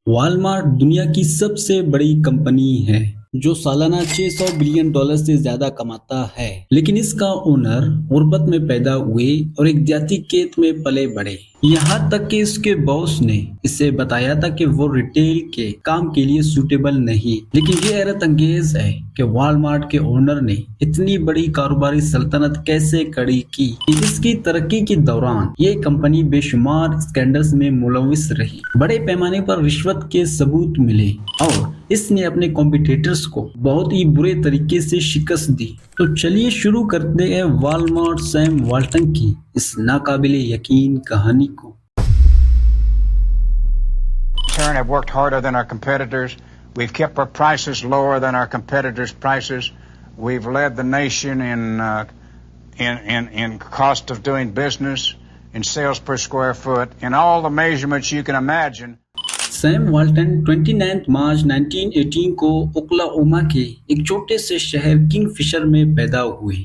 Walmart دنیا کی سب سے بڑی کمپنی ہے جو سالانہ $600 بلین سے زیادہ کماتا ہے، لیکن اس کا اونر غربت میں پیدا ہوئے اور ایک دیہاتی کھیت میں پلے بڑھے، یہاں تک کہ اس کے باس نے اسے بتایا تھا کہ وہ ریٹیل کے کام کے لیے سوٹیبل نہیں۔ لیکن یہ حیرت انگیز ہے کہ والمارٹ کے اونر نے اتنی بڑی کاروباری سلطنت کیسے کھڑی کی۔ اس کی ترقی کے دوران یہ کمپنی بے شمار اسکینڈلز میں ملوث رہی، بڑے پیمانے پر رشوت کے ثبوت ملے اور اس نے اپنے کمپیٹیٹرز کو بہت ہی برے طریقے سے شکست دی۔ تو چلیے شروع کرتے ہیں والمارٹ سیم والٹن کی اس ناقابل یقین کہانی کو۔ Have worked harder than our competitors. We've kept our prices lower than our competitors' prices. We've led the nation in cost of doing business, in sales per square foot, in all the measurements you can imagine. Same Walton 29 March 1918 کو Oklahoma کے ایک چھوٹے سے شہر king فشر میں پیدا ہوئے۔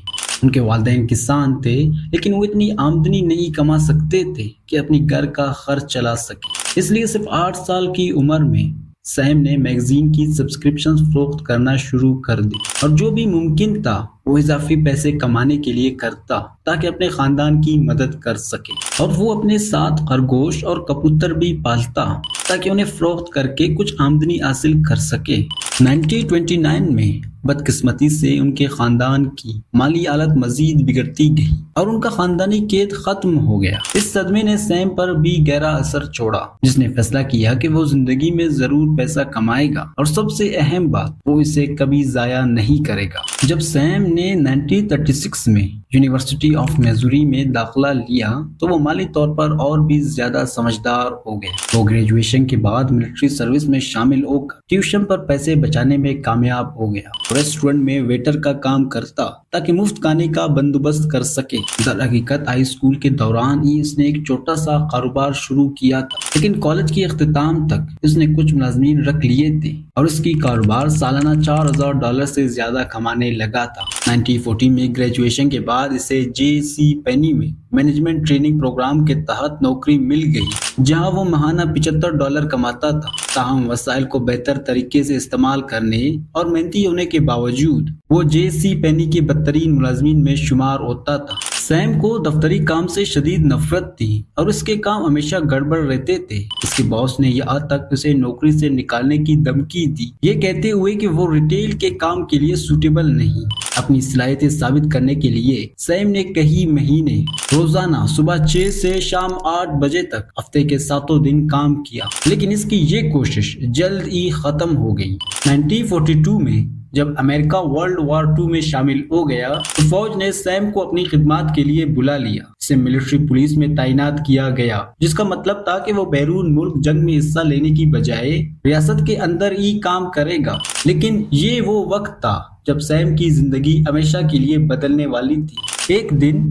ان کے والدین کسان تھے، لیکن وہ اتنی آمدنی نہیں کما سکتے تھے کہ اپنی گھر کا خرچ چلا سکے۔ اس لیے صرف 8 سال کی عمر میں سیم نے میگزین کی سبسکرپشن فروخت کرنا شروع کر دی، اور جو بھی ممکن تھا وہ اضافی پیسے کمانے کے لیے کرتا تاکہ اپنے خاندان کی مدد کر سکے، اور وہ اپنے ساتھ خرگوش اور کبوتر بھی پالتا تاکہ انہیں فروخت کر کے کچھ آمدنی حاصل کر سکے۔ 1929 میں بدقسمتی سے ان کے خاندان کی مالی حالت مزید بگڑتی گئی اور ان کا خاندانی کھیت ختم ہو گیا۔ اس صدمے نے سیم پر بھی گہرا اثر چھوڑا، جس نے فیصلہ کیا کہ وہ زندگی میں ضرور پیسہ کمائے گا، اور سب سے اہم بات، وہ اسے کبھی ضائع نہیں کرے گا۔ جب سیم نے 1936 میں یونیورسٹی آف میزوری میں داخلہ لیا تو وہ مالی طور پر اور بھی زیادہ سمجھدار ہو گئے۔ وہ گریجویشن کے بعد ملٹری سروس میں شامل ہو کر ٹیوشن پر پیسے بچانے میں کامیاب ہو گیا۔ ریسٹورنٹ میں ویٹر کا کام کرتا تاکہ مفت کھانے کا بندوبست کر سکے۔ در حقیقت ہائی اسکول کے دوران ہی اس نے ایک چھوٹا سا کاروبار شروع کیا تھا، لیکن کالج کے اختتام تک اس نے کچھ ملازمین رکھ لیے تھے اور اس کی کاروبار سالانہ $4000 سے زیادہ کمانے لگا تھا۔ 1940 میں گریجویشن کے بعد اسے جے سی پینی میں مینجمنٹ ٹریننگ پروگرام کے تحت نوکری مل گئی، جہاں وہ ماہانہ $75 کماتا تھا۔ تاہم وسائل کو بہتر طریقے سے استعمال کرنے اور محنتی ہونے کے باوجود وہ جے سی پینی کے بدترین ملازمین میں شمار ہوتا تھا۔ سیم کو دفتری کام سے شدید نفرت تھی اور اس کے کام ہمیشہ گڑبڑ رہتے تھے۔ اس کے باس نے یہاں تک اسے نوکری سے نکالنے کی دھمکی دی، یہ کہتے ہوئے کہ وہ ریٹیل کے کام کے لیے سوٹیبل نہیں۔ اپنی صلاحیتیں ثابت کرنے کے لیے سیم نے کئی مہینے روزانہ صبح 6 سے شام 8 بجے تک ہفتے کے 7 دن کام کیا، لیکن اس کی یہ کوشش جلد ہی ختم ہو گئی۔ 1942 میں جب امریکہ ورلڈ وار 2 میں شامل ہو گیا تو فوج نے سیم کو اپنی خدمات کے لیے بلا لیا۔ اسے ملٹری پولیس میں تعینات کیا گیا، جس کا مطلب تھا کہ وہ بیرون ملک جنگ میں حصہ لینے کی بجائے ریاست کے اندر ہی کام کرے گا۔ لیکن یہ وہ وقت تھا جب سیم کی زندگی ہمیشہ کے لیے بدلنے والی تھی۔ ایک دن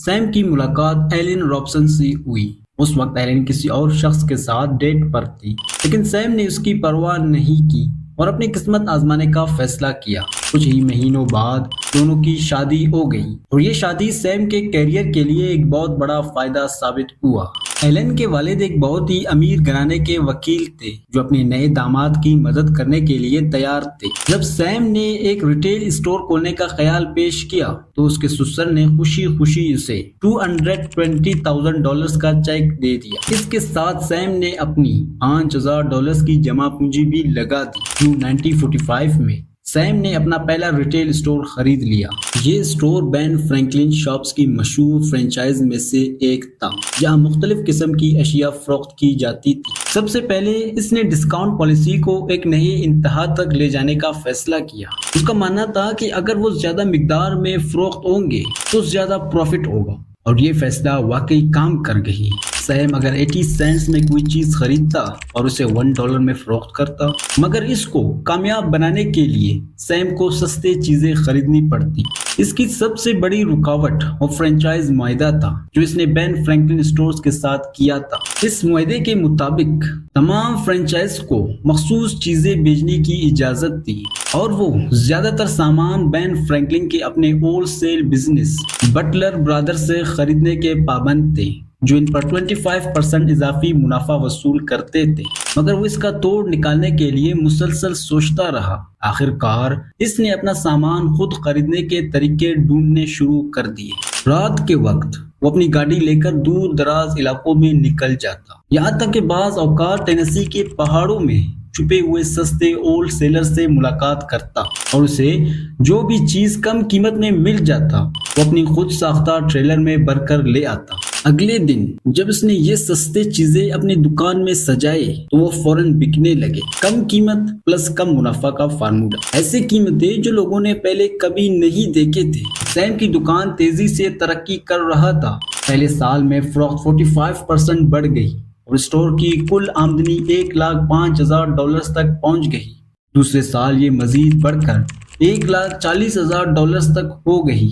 سیم کی ملاقات ایلن رابسن سے ہوئی۔ اس وقت ایلن کسی اور شخص کے ساتھ ڈیٹ پر تھی، لیکن سیم نے اس کی پرواہ نہیں کی اور اپنی قسمت آزمانے کا فیصلہ کیا۔ کچھ ہی مہینوں بعد دونوں کی شادی ہو گئی، اور یہ شادی سیم کے کیریئر کے لیے ایک بہت بڑا فائدہ ثابت ہوا۔ ایلن کے والد ایک بہت ہی امیر گھرانے کے وکیل تھے جو اپنے نئے داماد کی مدد کرنے کے لیے تیار تھے۔ جب سیم نے ایک ریٹیل اسٹور کھولنے کا خیال پیش کیا تو اس کے سسر نے خوشی خوشی اسے $220,000 کا چیک دے دیا۔ اس کے ساتھ سیم نے اپنی $5,000 کی جمع پونجی بھی لگا دی۔ 1945 میں سیم نے اپنا پہلا ریٹیل اسٹور خرید لیا۔ یہ اسٹور بین فرینکلن شاپس کی مشہور فرینچائز میں سے ایک تھا، جہاں مختلف قسم کی اشیاء فروخت کی جاتی تھی۔ سب سے پہلے اس نے ڈسکاؤنٹ پالیسی کو ایک نئی انتہا تک لے جانے کا فیصلہ کیا۔ اس کا ماننا تھا کہ اگر وہ زیادہ مقدار میں فروخت ہوں گے تو زیادہ پروفٹ ہوگا، اور یہ فیصلہ واقعی کام کر گئی۔ سیم اگر 80 سینٹس میں کوئی چیز خریدتا اور اسے $1 میں فروخت کرتا، مگر اس کو کامیاب بنانے کے لیے سیم کو سستے چیزیں خریدنی پڑتی۔ اس کی سب سے بڑی رکاوٹ وہ فرینچائز معاہدہ تھا جو اس نے بین فرینکلن اسٹورز کے ساتھ کیا تھا۔ اس معاہدے کے مطابق تمام فرینچائز کو مخصوص چیزیں بیچنے کی اجازت تھی، اور وہ زیادہ تر سامان بین فرینکلن کے اپنے ہول سیل بزنس بٹلر برادر سے خریدنے کے پابند تھے۔ جو ان پر 25% اضافی منافع وصول کرتے تھے، مگر وہ اس کا توڑ نکالنے کے لیے مسلسل سوچتا رہا۔ آخر کار اس نے اپنا سامان خود خریدنے کے طریقے ڈھونڈنے شروع کر دیے۔ رات کے وقت وہ اپنی گاڑی لے کر دور دراز علاقوں میں نکل جاتا، یہاں تک کہ بعض اوقات ٹینیسی کے پہاڑوں میں چھپے ہوئے سستے ہول سیلر سے ملاقات کرتا اور اسے جو بھی چیز کم قیمت میں مل جاتا وہ اپنی خود ساختہ ٹریلر میں بھر کر لے آتا۔ اگلے دن جب اس نے یہ سستے چیزیں اپنی دکان میں سجائے تو وہ فوراً بکنے لگے۔ کم قیمت پلس کم منافع کا فارمولا، ایسی قیمتیں جو لوگوں نے پہلے کبھی نہیں دیکھے تھے۔ سیم کی دکان تیزی سے ترقی کر رہا تھا۔ پہلے سال میں فروخت 45% بڑھ گئی اور اسٹور کی کل آمدنی $1,05,000 تک پہنچ گئی۔ دوسرے سال یہ مزید بڑھ کر $1,40,000 تک ہو گئی۔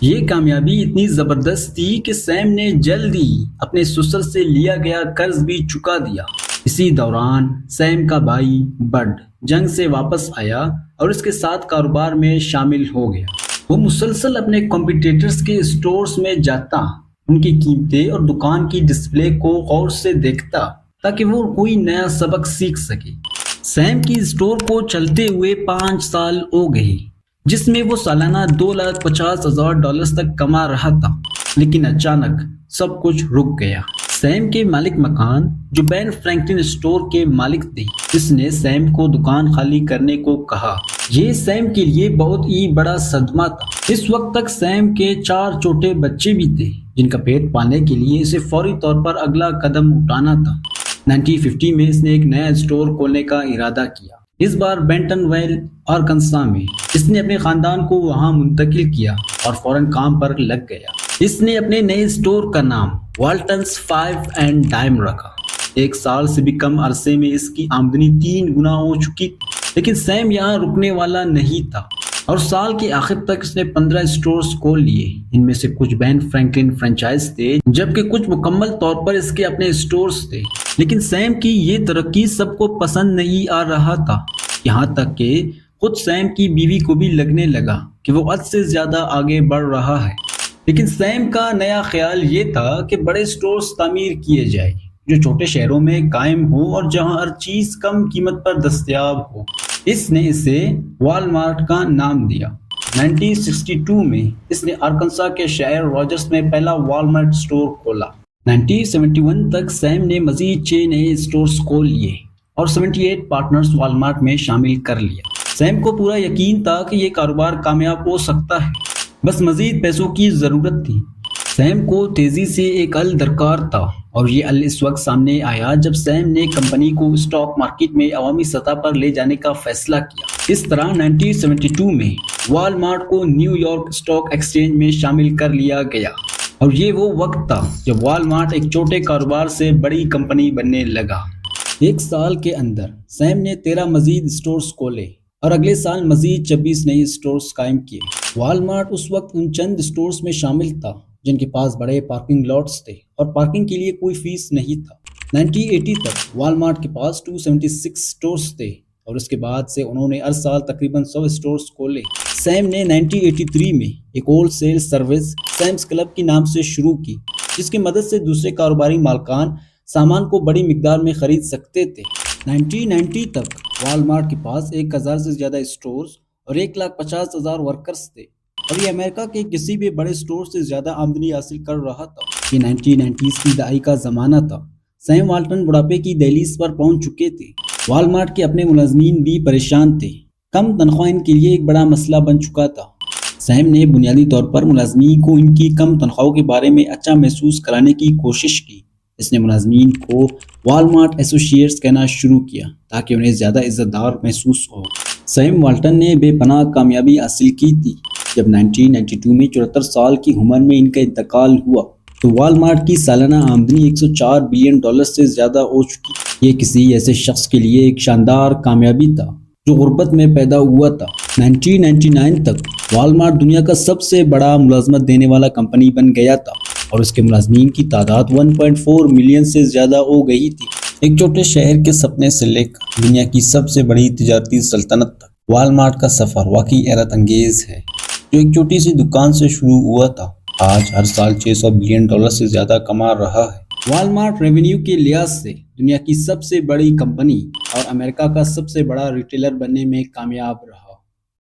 یہ کامیابی اتنی زبردست تھی کہ سیم نے جلد ہی اپنے سسر سے لیا گیا قرض بھی چکا دیا۔ اسی دوران سیم کا بھائی بڈ جنگ سے واپس آیا اور اس کے ساتھ کاروبار میں شامل ہو گیا۔ وہ مسلسل اپنے کمپیٹیٹرز کے اسٹورز میں جاتا، ان کی قیمتیں اور دکان کی ڈسپلے کو غور سے دیکھتا تاکہ وہ کوئی نیا سبق سیکھ سکے۔ سیم کی اسٹور کو چلتے ہوئے 5 سال ہو گئے، جس میں وہ سالانہ $2,50,000 تک کما رہا تھا، لیکن اچانک سب کچھ رک گیا۔ سیم کے مالک مکان جو بین فرینکلن اسٹور کے مالک تھے، اس نے سیم کو دکان خالی کرنے کو کہا۔ یہ سیم کے لیے بہت ہی بڑا صدمہ تھا۔ اس وقت تک سیم کے 4 چھوٹے بچے بھی تھے جن کا پیٹ پالنے کے لیے اسے فوری طور پر اگلا قدم اٹھانا تھا۔ 1950 میں اس نے ایک نیا اسٹور کھولنے کا ارادہ کیا، اس بار بینٹن ویل آرکنسا میں۔ اس نے اپنے خاندان کو وہاں منتقل کیا اور فوراً کام پر لگ گیا۔ اس نے اپنے نئے اسٹور کا نام والٹنز 5 اینڈ ڈائم رکھا۔ 1 سال سے بھی کم عرصے میں اس کی آمدنی 3 گنا ہو چکی تھی، لیکن سیم یہاں رکنے والا نہیں تھا اور سال کے آخر تک اس نے 15 اسٹورز کھول لیے۔ ان میں سے کچھ بین فرینکلن فرنچائز تھے جبکہ کچھ مکمل طور پر اس کے اپنے اسٹورز تھے۔ لیکن سیم کی یہ ترقی سب کو پسند نہیں آ رہا تھا، یہاں تک کہ خود سیم کی بیوی کو بھی لگنے لگا کہ وہ حد سے زیادہ آگے بڑھ رہا ہے۔ لیکن سیم کا نیا خیال یہ تھا کہ بڑے اسٹورز تعمیر کیے جائیں جو چھوٹے شہروں میں قائم ہو اور جہاں ہر چیز کم قیمت پر دستیاب ہو۔ اس نے اسے وال مارٹ کا نام دیا۔ 1962 میں اس نے آرکنسا کے شہر روجرز میں پہلا وال مارٹ اسٹور کھولا۔ 1971 تک سیم نے مزید 6 نئے اسٹورز کھول لیے اور 78 پارٹنرز وال مارٹ میں شامل کر لیا۔ سیم کو پورا یقین تھا کہ یہ کاروبار کامیاب ہو سکتا ہے، بس مزید پیسوں کی ضرورت تھی۔ سیم کو تیزی سے ایک حل درکار تھا اور یہ حل اس وقت سامنے آیا جب سیم نے کمپنی کو اسٹاک مارکیٹ میں عوامی سطح پر لے جانے کا فیصلہ کیا۔ اس طرح 1972 میں وال مارٹ کو نیو یارک اسٹاک ایکسچینج میں شامل کر لیا گیا اور یہ وہ وقت تھا جب وال مارٹ ایک چھوٹے کاروبار سے بڑی کمپنی بننے لگا۔ 1 سال کے اندر سیم نے 13 مزید اسٹورز کھولے اور اگلے سال مزید 26 نئے اسٹورز قائم کیے۔ وال مارٹ اس وقت ان چند اسٹورز میں شامل تھا جن کے پاس بڑے پارکنگ لاٹس تھے اور پارکنگ کے لیے کوئی فیس نہیں تھا۔ 1980 تک وال مارٹ کے پاس 276 اسٹورز تھے اور اس کے بعد سے انہوں نے ہر سال تقریباً 100 اسٹورز کھولے۔ سیم نے 1983 میں ایک whole sale service seems club کے نام سے شروع کی، جس کی مدد سے دوسرے کاروباری مالکان سامان کو بڑی مقدار میں خرید سکتے تھے۔ 1990 تک وال مارٹ کے پاس 1000 سے زیادہ اسٹورز اور 1,50,000 ورکرز تھے اور یہ امریکہ کے کسی بھی بڑے اسٹور سے زیادہ آمدنی حاصل کر رہا تھا۔ یہ 1990s کی دہائی کا زمانہ تھا۔ سیم والٹن بڑھاپے کی دہلیز پر پہنچ چکے تھے۔ وال مارٹ کے اپنے ملازمین بھی پریشان تھے، کم تنخواہ ان کے لیے ایک بڑا مسئلہ بن چکا تھا۔ سیم نے بنیادی طور پر ملازمین کو ان کی کم تنخواہوں کے بارے میں اچھا محسوس کرانے کی کوشش کی۔ اس نے ملازمین کو وال مارٹ ایسوسیٹس کہنا شروع کیا تاکہ انہیں زیادہ عزت دار محسوس ہو۔ سیم والٹن نے بے پناہ کامیابی حاصل کی تھی۔ جب 1992 میں 74 سال کی عمر میں ان کا انتقال ہوا تو وال مارٹ کی سالانہ آمدنی $104 بلین سے زیادہ ہو چکی۔ یہ کسی ایسے شخص کے لیے ایک شاندار کامیابی تھا جو غربت میں پیدا ہوا تھا۔ 1999 تک وال مارٹ دنیا کا سب سے بڑا ملازمت دینے والا کمپنی بن گیا تھا اور اس کے ملازمین کی تعداد 1.4 ملین سے زیادہ ہو گئی تھی۔ ایک چھوٹے شہر کے سپنے سے لے کر دنیا کی سب سے بڑی تجارتی سلطنت تک وال مارٹ کا سفر واقعی حیرت انگیز ہے، جو ایک چھوٹی سی دکان سے شروع ہوا تھا آج ہر سال $600 بلین سے زیادہ کما رہا ہے۔ والمارٹ ریونیو کے لحاظ سے دنیا کی سب سے بڑی کمپنی اور امریکہ کا سب سے بڑا ریٹیلر بننے میں کامیاب رہا۔